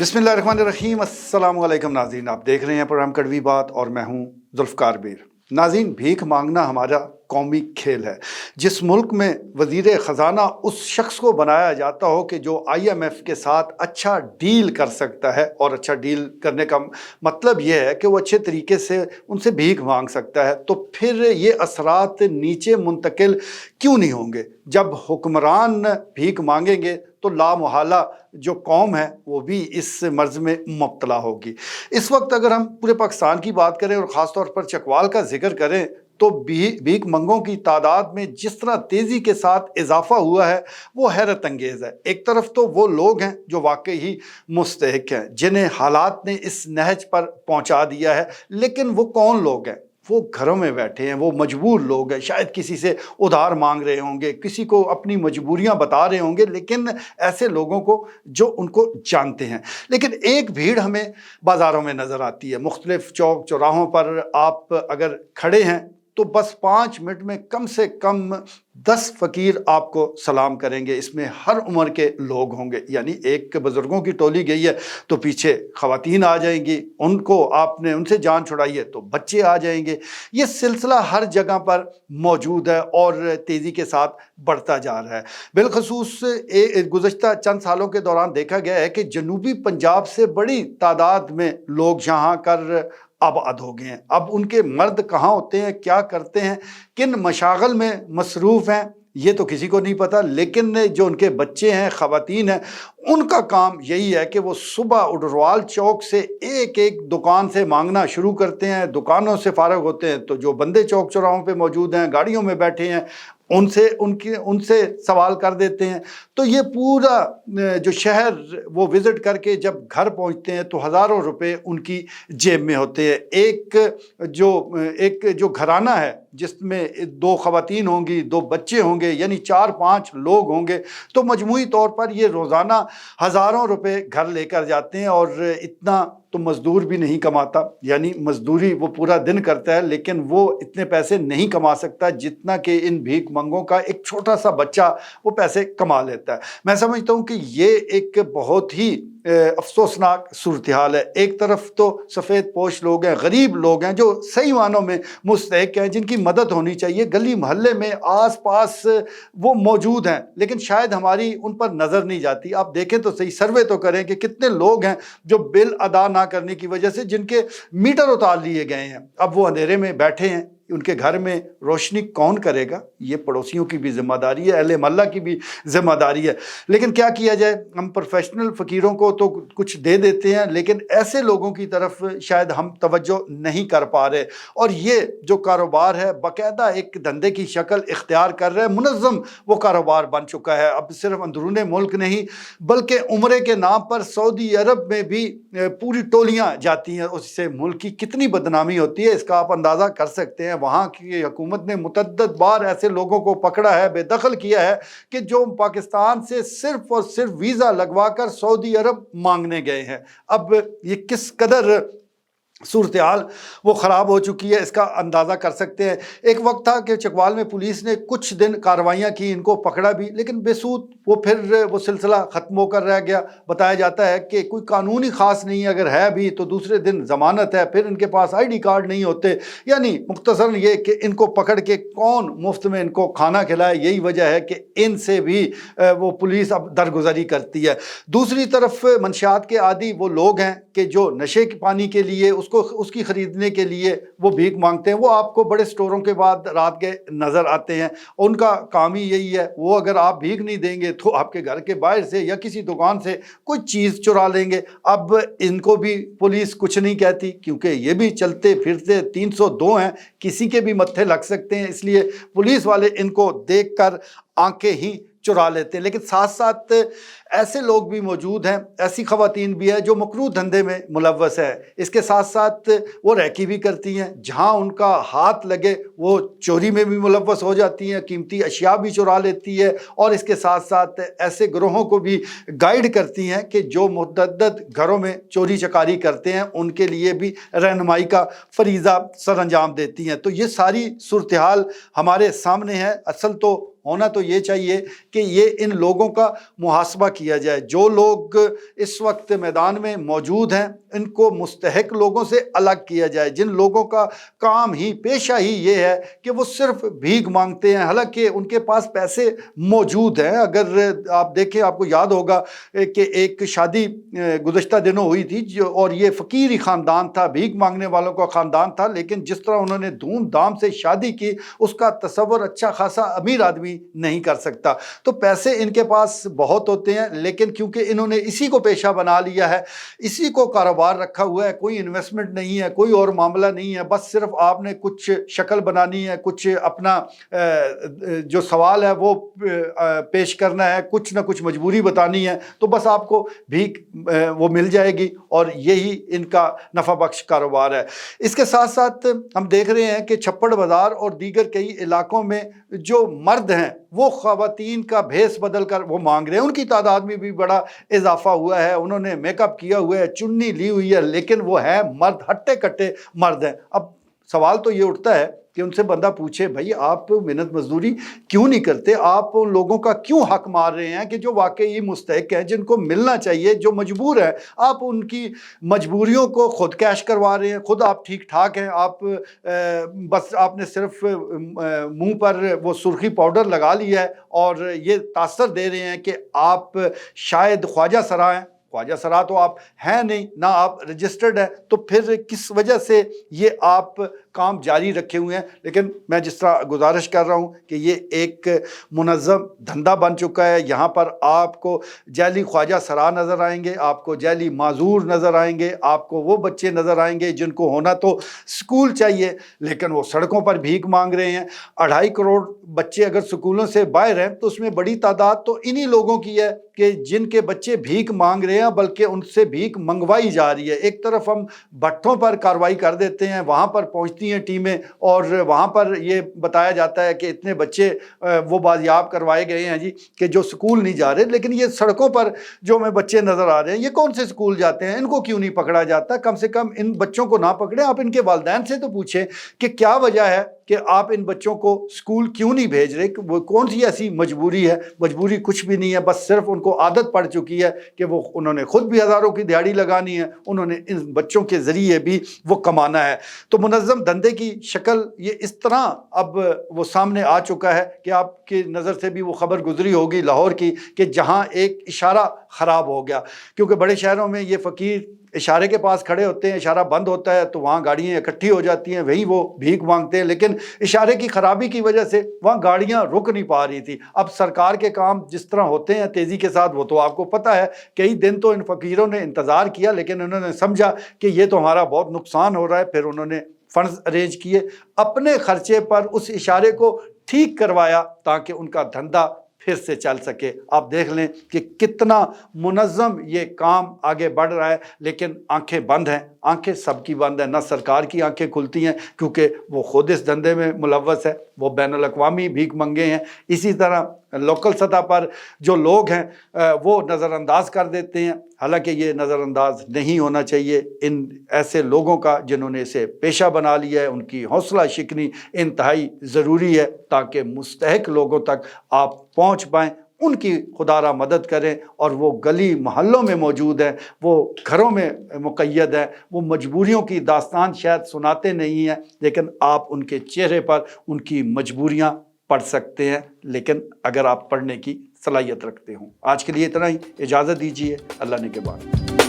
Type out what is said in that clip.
बिस्मिल्लाहिर्रहमानिर्रहीम। अस्सलाम वालेकुम नाज़रीन, आप देख रहे हैं प्रोग्राम कड़वी बात और मैं हूं जुल्फ़कार बीर। नाज़रीन, भीख मांगना हमारा कौमी खेल है। जिस मुल्क में वज़ीर ख़ज़ाना उस शख्स को बनाया जाता हो कि जो IMF के साथ अच्छा डील कर सकता है, और अच्छा डील करने का मतलब यह है कि वो अच्छे तरीके से उनसे भीख मांग सकता है, तो फिर ये असरात नीचे मुंतकिल क्यों नहीं होंगे? जब हुक्मरान भीख मांगेंगे तो लामोहला जो कौम है वो भी इस मर्ज़ में मुब्तला होगी। इस वक्त अगर हम पूरे पाकिस्तान की बात करें और ख़ास तौर पर चकवाल का जिक्र करें तो भीख मंगों की तादाद में जिस तरह तेज़ी के साथ इजाफा हुआ है वो हैरत अंगेज़ है। एक तरफ तो वो लोग हैं जो वाकई ही मुस्तहिक हैं, जिन्हें हालात ने इस नहज पर पहुंचा दिया है, लेकिन वो कौन लोग हैं? वो घरों में बैठे हैं, वो मजबूर लोग हैं, शायद किसी से उधार मांग रहे होंगे, किसी को अपनी मजबूरियां बता रहे होंगे, लेकिन ऐसे लोगों को जो उनको जानते हैं। लेकिन एक भीड़ हमें बाज़ारों में नज़र आती है, मुख्तलिफ चौक चौराहों पर आप अगर खड़े हैं तो बस 5 मिनट में कम से कम 10 फ़कीर आपको सलाम करेंगे। इसमें हर उम्र के लोग होंगे, यानी एक बुज़ुर्गों की टोली गई है तो पीछे ख़वातीन आ जाएंगी, उनको आपने उनसे जान छुड़ाई है तो बच्चे आ जाएंगे। ये सिलसिला हर जगह पर मौजूद है और तेज़ी के साथ बढ़ता जा रहा है। बिलखसूस गुज़श्ता चंद सालों के दौरान देखा गया है कि जनूबी पंजाब से बड़ी तादाद में लोग यहाँ कर आबाद हो गए हैं। अब उनके मर्द कहाँ होते हैं, क्या करते हैं, किन मशागल में मसरूफ़ हैं, ये तो किसी को नहीं पता, लेकिन जो उनके बच्चे हैं, ख़वातीन हैं, उनका काम यही है कि वो सुबह उडरवाल चौक से एक एक दुकान से मांगना शुरू करते हैं। दुकानों से फारग होते हैं तो जो बंदे चौक चौराहों पे मौजूद हैं, गाड़ियों में बैठे हैं, उनसे सवाल कर देते हैं। तो ये पूरा जो शहर वो विज़िट करके जब घर पहुंचते हैं तो हज़ारों रुपए उनकी जेब में होते हैं। एक जो घराना है जिसमें 2 ख़वातीन होंगी, 2 बच्चे होंगे, यानी 4-5 लोग होंगे, तो मजमूई तौर पर ये रोज़ाना हज़ारों रुपए घर लेकर जाते हैं। और इतना तो मज़दूर भी नहीं कमाता, यानी मज़दूरी वो पूरा दिन करता है, लेकिन वो इतने पैसे नहीं कमा सकता जितना कि इन भीख मंगों का एक छोटा सा बच्चा वो पैसे कमा लेता है। मैं समझता हूँ कि ये एक बहुत ही अफसोसनाक सूरत हाल है। एक तरफ तो सफ़ेद पोश लोग हैं, गरीब लोग हैं जो सही मानों में मुस्तहिक हैं, जिनकी मदद होनी चाहिए, गली मोहल्ले में आस पास वो मौजूद हैं, लेकिन शायद हमारी उन पर नज़र नहीं जाती। आप देखें तो सही, सर्वे तो करें कि कितने लोग हैं जो बिल अदा ना करने की वजह से जिनके मीटर उतार लिए गए हैं, अब वो अंधेरे में बैठे हैं। उनके घर में रोशनी कौन करेगा? ये पड़ोसियों की भी जिम्मेदारी है, अहले मोहल्ला की भी जिम्मेदारी है। लेकिन क्या किया जाए, हम प्रोफेशनल फ़कीरों को तो कुछ दे देते हैं, लेकिन ऐसे लोगों की तरफ शायद हम तवज्जो नहीं कर पा रहे। और ये जो कारोबार है बाकायदा एक धंधे की शक्ल इख्तियार कर रहा है, मुनज़्ज़म वो कारोबार बन चुका है। अब सिर्फ अंदरून मुल्क नहीं बल्कि उम्रे के नाम पर सऊदी अरब में भी पूरी टोलियाँ जाती हैं। उससे मुल्क की कितनी बदनामी होती है इसका आप अंदाज़ा कर सकते हैं। वहाँ की हुकूमत ने मुतअद्दिद बार ऐसे लोगों को पकड़ा है, बेदखल किया है कि जो पाकिस्तान से सिर्फ और सिर्फ वीज़ा लगवाकर सऊदी अरब मांगने गए हैं। अब ये किस कदर सूरत हाल वो ख़राब हो चुकी है इसका अंदाज़ा कर सकते हैं। एक वक्त था कि चकवाल में पुलिस ने कुछ दिन कार्रवाइयाँ की, इनको पकड़ा भी, लेकिन बेसूद वो फिर वो सिलसिला ख़त्म होकर रह गया। बताया जाता है कि कोई कानूनी ख़ास नहीं, अगर है भी तो दूसरे दिन ज़मानत है, फिर इनके पास ID कार्ड नहीं होते। यानी मुख्तसरन ये कि इनको पकड़ के कौन मुफ्त में इनको खाना खिलाए, यही वजह है कि इनसे भी वो पुलिस अब दरगुजरी करती है। दूसरी तरफ मंशियात के आदी वो लोग हैं कि जो नशे के पानी के लिए उसकी ख़रीदने के लिए वो भीख मांगते हैं। वो आपको बड़े स्टोरों के बाद रात के नज़र आते हैं। उनका काम ही यही है, वो अगर आप भीख नहीं देंगे तो आपके घर के बाहर से या किसी दुकान से कोई चीज़ चुरा लेंगे। अब इनको भी पुलिस कुछ नहीं कहती, क्योंकि ये भी चलते फिरते 302 हैं, किसी के भी मत्थे लग सकते हैं, इसलिए पुलिस वाले इनको देख कर आंखें ही चुरा लेते हैं। लेकिन साथ साथ ऐसे लोग भी मौजूद हैं, ऐसी ख़वातीन भी हैं जो मकरूह धंधे में मुलव्वस है। इसके साथ साथ वो रैकी भी करती हैं, जहां उनका हाथ लगे वो चोरी में भी मुलव्वस हो जाती हैं, कीमती अशिया भी चुरा लेती है। और इसके साथ साथ ऐसे गिरोहों को भी गाइड करती हैं कि जो मुतअद्दिद घरों में चोरी चकारी करते हैं उनके लिए भी रहनुमाई का फरीज़ा सर अंजाम देती हैं। तो ये सारी सूरत हाल हमारे सामने है। असल तो ہونا تو یہ چاہیے کہ یہ ان لوگوں کا محاسبہ کیا جائے۔ جو لوگ اس وقت میدان میں موجود ہیں ان کو مستحق لوگوں سے الگ کیا جائے، جن لوگوں کا کام ہی پیشہ ہی یہ ہے کہ وہ صرف بھیک مانگتے ہیں، حالانکہ ان کے پاس پیسے موجود ہیں۔ اگر آپ دیکھیں، آپ کو یاد ہوگا کہ ایک شادی گزشتہ دنوں ہوئی تھی اور یہ فقیری خاندان تھا، بھیک مانگنے والوں کا خاندان تھا، لیکن جس طرح انہوں نے دھوم دھام سے شادی کی اس کا تصور اچھا خاصا امیر آدمی نہیں کر سکتا۔ تو پیسے ان کے پاس بہت ہوتے ہیں، لیکن کیونکہ انہوں نے اسی کو پیشہ بنا لیا ہے، اسی کو کاروبار رکھا ہوا ہے، کوئی انویسٹمنٹ نہیں ہے، کوئی اور معاملہ نہیں ہے، بس صرف آپ نے کچھ شکل بنانی ہے، کچھ اپنا جو سوال ہے وہ پیش کرنا ہے، کچھ نہ کچھ مجبوری بتانی ہے، تو بس آپ کو بھیک وہ مل جائے گی، اور یہی ان کا نفع بخش کاروبار ہے۔ اس کے ساتھ ساتھ ہم دیکھ رہے ہیں کہ چھپڑ بازار اور دیگر کئی علاقوں میں جو مرد ہیں وہ خواتین کا بھیس بدل کر وہ مانگ رہے ہیں، ان کی تعداد میں بھی بڑا اضافہ ہوا ہے، انہوں نے میک اپ کیا ہوا ہے، چنی لی ہوئی ہے، لیکن وہ ہے مرد، ہٹے کٹے مرد ہیں۔ اب سوال تو یہ اٹھتا ہے کہ ان سے بندہ پوچھے، بھائی آپ محنت مزدوری کیوں نہیں کرتے؟ آپ ان لوگوں کا کیوں حق مار رہے ہیں کہ جو واقعی مستحق ہیں، جن کو ملنا چاہیے، جو مجبور ہیں، آپ ان کی مجبوریوں کو خود کیش کروا رہے ہیں، خود آپ ٹھیک ٹھاک ہیں، آپ بس آپ نے صرف منہ پر وہ سرخی پاؤڈر لگا لیا ہے اور یہ تاثر دے رہے ہیں کہ آپ شاید خواجہ سرا ہیں۔ خواجہ سرا تو آپ ہیں نہیں، نہ آپ رجسٹرڈ ہیں، تو پھر کس وجہ سے یہ آپ کام جاری رکھے ہوئے ہیں؟ لیکن میں جس طرح گزارش کر رہا ہوں کہ یہ ایک منظم دھندا بن چکا ہے۔ یہاں پر آپ کو جعلی خواجہ سرا نظر آئیں گے، آپ کو جعلی معذور نظر آئیں گے، آپ کو وہ بچے نظر آئیں گے جن کو ہونا تو سکول چاہیے لیکن وہ سڑکوں پر بھیک مانگ رہے ہیں۔ 2.5 کروڑ بچے اگر سکولوں سے باہر ہیں تو اس میں بڑی تعداد تو انہی لوگوں کی ہے کہ جن کے بچے بھیک مانگ رہے ہیں، بلکہ ان سے بھیک منگوائی جا رہی ہے۔ ایک طرف ہم بھٹوں پر کارروائی کر دیتے ہیں، وہاں پر پہنچتی ہیں ٹیمیں اور وہاں پر یہ بتایا جاتا ہے کہ اتنے بچے وہ بازیاب کروائے گئے ہیں جی کہ جو سکول نہیں جا رہے، لیکن یہ سڑکوں پر جو ہمیں بچے نظر آ رہے ہیں، یہ کون سے سکول جاتے ہیں؟ ان کو کیوں نہیں پکڑا جاتا؟ کم سے کم ان بچوں کو نہ پکڑیں، آپ ان کے والدین سے تو پوچھیں کہ کیا وجہ ہے کہ آپ ان بچوں کو سکول کیوں نہیں بھیج رہے، کہ وہ کون سی ایسی مجبوری ہے؟ مجبوری کچھ بھی نہیں ہے، بس صرف ان کو عادت پڑ چکی ہے کہ وہ انہوں نے خود بھی ہزاروں کی دیہڑی لگانی ہے، انہوں نے ان بچوں کے ذریعے بھی وہ کمانا ہے۔ تو منظم دھندے کی شکل یہ اس طرح اب وہ سامنے آ چکا ہے کہ آپ کی نظر سے بھی وہ خبر گزری ہوگی لاہور کی، کہ جہاں ایک اشارہ خراب ہو گیا، کیونکہ بڑے شہروں میں یہ فقیر اشارے کے پاس کھڑے ہوتے ہیں، اشارہ بند ہوتا ہے تو وہاں گاڑیاں اکٹھی ہو جاتی ہیں، وہیں وہ بھیک مانگتے ہیں، لیکن اشارے کی خرابی کی وجہ سے وہاں گاڑیاں رک نہیں پا رہی تھی۔ اب سرکار کے کام جس طرح ہوتے ہیں تیزی کے ساتھ، وہ تو آپ کو پتہ ہے، کئی دن تو ان فقیروں نے انتظار کیا، لیکن انہوں نے سمجھا کہ یہ تو ہمارا بہت نقصان ہو رہا ہے، پھر انہوں نے فنڈز ارینج کیے، اپنے خرچے پر اس اشارے کو ٹھیک کروایا تاکہ ان کا دھندا پھر سے چل سکے۔ آپ دیکھ لیں کہ کتنا منظم یہ کام آگے بڑھ رہا ہے، لیکن آنکھیں بند ہیں، آنکھیں سب کی بند ہیں، نہ سرکار کی آنکھیں کھلتی ہیں کیونکہ وہ خود اس دھندے میں ملوث ہے، وہ بین الاقوامی بھیک منگے ہیں۔ اسی طرح لوکل سطح پر جو لوگ ہیں وہ نظر انداز کر دیتے ہیں، حالانکہ یہ نظر انداز نہیں ہونا چاہیے۔ ان ایسے لوگوں کا جنہوں نے اسے پیشہ بنا لیا ہے، ان کی حوصلہ شکنی انتہائی ضروری ہے تاکہ مستحق لوگوں تک آپ پہنچ پائیں، ان کی خدا را مدد کریں، اور وہ گلی محلوں میں موجود ہیں، وہ گھروں میں مقید ہیں، وہ مجبوریوں کی داستان شاید سناتے نہیں ہیں، لیکن آپ ان کے چہرے پر ان کی مجبوریاں پڑھ سکتے ہیں، لیکن اگر آپ پڑھنے کی صلاحیت رکھتے ہوں۔ آج کے لیے اتنا ہی، اجازت دیجیے، اللہ نے کے بعد۔